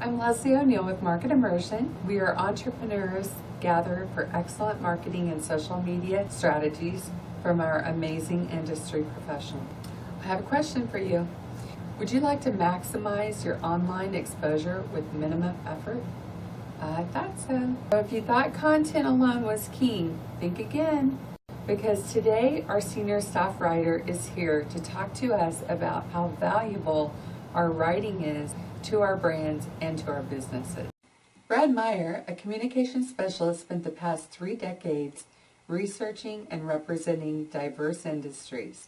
I'm Leslie O'Neill with Market Immersion. We are entrepreneurs gathered for excellent marketing and social media strategies from our amazing industry professionals. I have a question for you. Would you like to maximize your online exposure with minimum effort? I thought so. If you thought content alone was key, think again. Because today our senior staff writer is here to talk to us about how valuable our writing is to our brands and to our businesses. Brad Meyer, a communications specialist, spent the past 3 decades researching and representing diverse industries.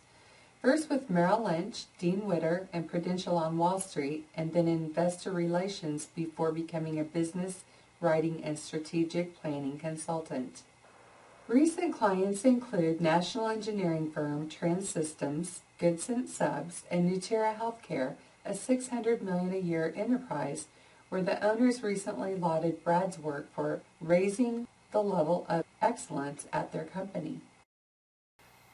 First with Merrill Lynch, Dean Witter, and Prudential on Wall Street, and then in investor relations before becoming a business writing and strategic planning consultant. Recent clients include national engineering firm Trans Systems, Goodson Subs, and Nuterra Healthcare, a $600 million a year enterprise where the owners recently lauded Brad's work for raising the level of excellence at their company.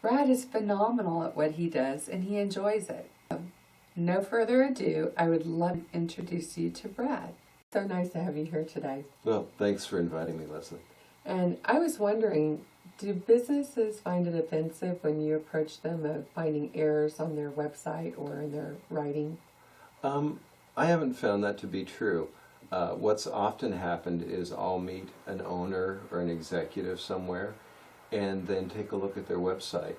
Brad is phenomenal at what he does and he enjoys it. No further ado, I would love to introduce you to Brad. So nice to have you here today. Well, thanks for inviting me, Leslie. And I was wondering, do businesses find it offensive when you approach them of finding errors on their website or in their writing? I haven't found that to be true. What's often happened is I'll meet an owner or an executive somewhere and then take a look at their website.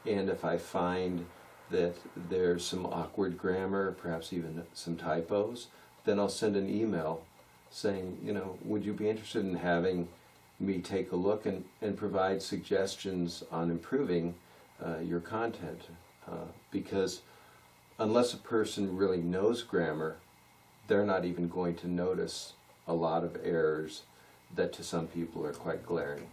And if I find that there's some awkward grammar, perhaps even some typos, then I'll send an email saying, would you be interested in having me take a look and provide suggestions on improving your content? Because unless a person really knows grammar, they're not even going to notice a lot of errors that to some people are quite glaring.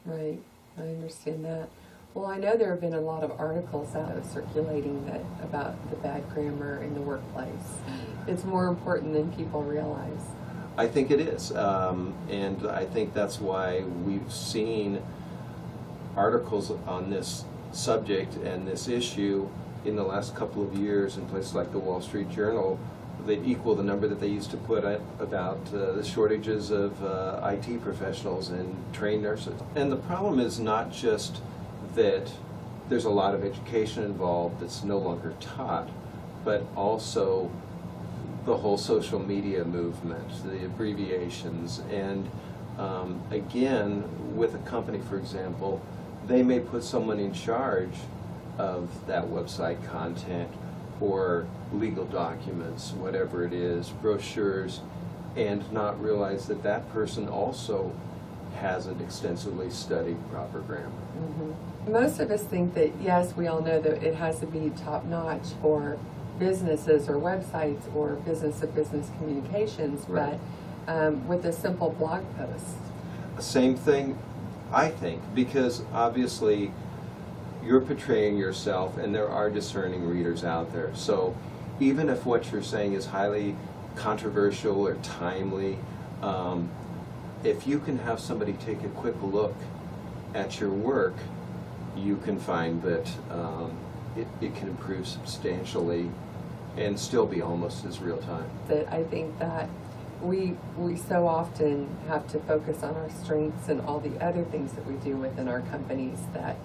Right, I understand that. Well, I know there have been a lot of articles out circulating about the bad grammar in the workplace. It's more important than people realize. I think it is, and I think that's why we've seen articles on this subject and this issue in the last couple of years in places like the Wall Street Journal that equal the number that they used to put about the shortages of IT professionals and trained nurses. And the problem is not just that there's a lot of education involved that's no longer taught, but also the whole social media movement, the abbreviations, and again, with a company, for example, they may put someone in charge of that website content or legal documents, whatever it is, brochures, and not realize that that person also hasn't extensively studied proper grammar. Mm-hmm. Most of us think that, yes, we all know that it has to be top-notch for businesses or websites or business-to-business communications, right. But with a simple blog post. Same thing, I think, because obviously you're portraying yourself and there are discerning readers out there. So even if what you're saying is highly controversial or timely, if you can have somebody take a quick look at your work, you can find that it can improve substantially and still be almost as real time. I think that we so often have to focus on our strengths and all the other things that we do within our companies that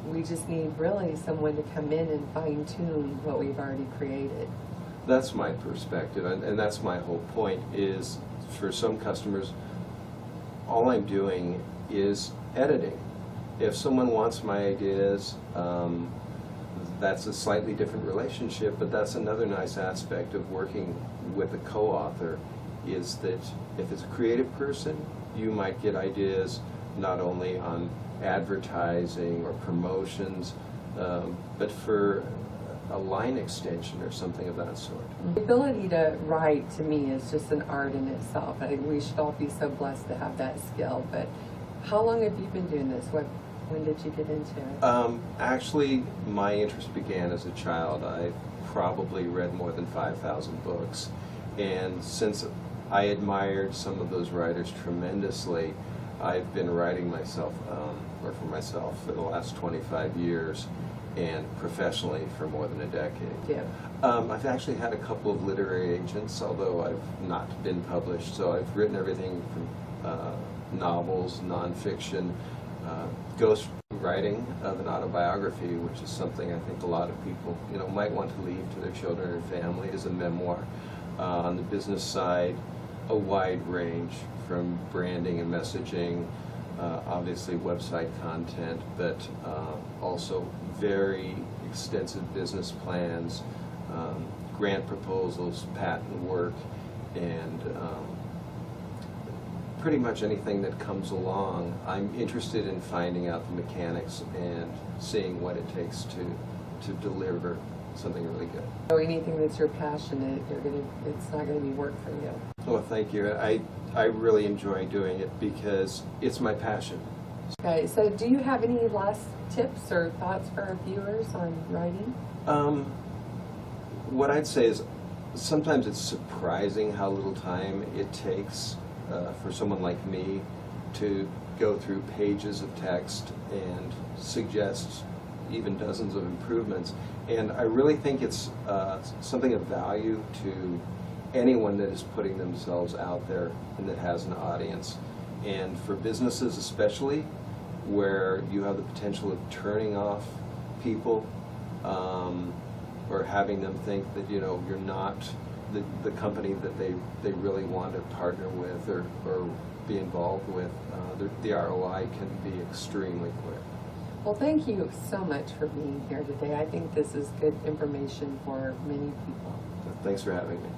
we just need really someone to come in and fine-tune what we've already created. That's my perspective, and that's my whole point, is for some customers, all I'm doing is editing. If someone wants my ideas, that's a slightly different relationship, but that's another nice aspect of working with a co-author, is that if it's a creative person, you might get ideas not only on advertising or promotions, but for a line extension or something of that sort. The ability to write, to me, is just an art in itself. I think we should all be so blessed to have that skill. But how long have you been doing this? When did you get into it? Actually, my interest began as a child. I probably read more than 5,000 books. And since I admired some of those writers tremendously, I've been writing myself, or for myself, for the last 25 years, and professionally for more than a decade. Yeah. I've actually had a couple of literary agents, although I've not been published. So I've written everything from novels, nonfiction, ghost writing of an autobiography, which is something I think a lot of people, might want to leave to their children and family, as a memoir. On the business side, a wide range from branding and messaging, obviously website content, but also very extensive business plans, grant proposals, patent work, and pretty much anything that comes along. I'm interested in finding out the mechanics and seeing what it takes to deliver something really good. So anything that's your passion, it's not gonna be work for you. Well, thank you. I really enjoy doing it because it's my passion. Okay, so do you have any last tips or thoughts for our viewers on writing? What I'd say is sometimes it's surprising how little time it takes for someone like me to go through pages of text and suggest even dozens of improvements. And I really think it's something of value to anyone that is putting themselves out there and that has an audience. And for businesses especially, where you have the potential of turning off people or having them think that you're not the company that they really want to partner with or be involved with, the ROI can be extremely quick. Well, thank you so much for being here today. I think this is good information for many people. Thanks for having me.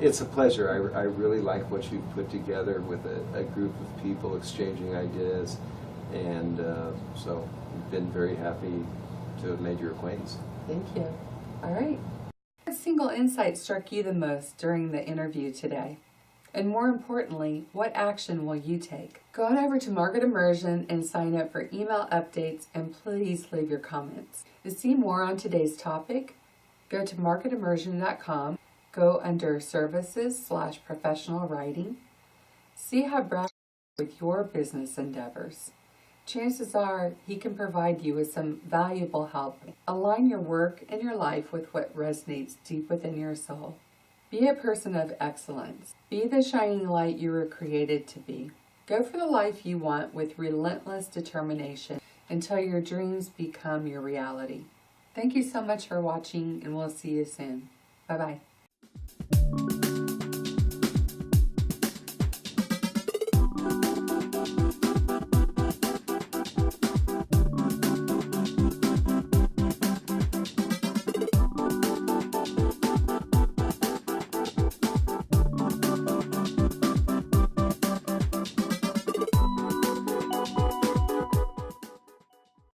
It's a pleasure. I really like what you've put together with a group of people exchanging ideas, and so I've been very happy to have made your acquaintance. Thank you. All right. What single insight struck you the most during the interview today? And more importantly, what action will you take? Go on over to Market Immersion and sign up for email updates, and please leave your comments. To see more on today's topic, go to marketimmersion.com, go under Services/Professional Writing. See how Brad with your business endeavors. Chances are he can provide you with some valuable help. Align your work and your life with what resonates deep within your soul. Be a person of excellence. Be the shining light you were created to be. Go for the life you want with relentless determination until your dreams become your reality. Thank you so much for watching, and we'll see you soon. Bye-bye.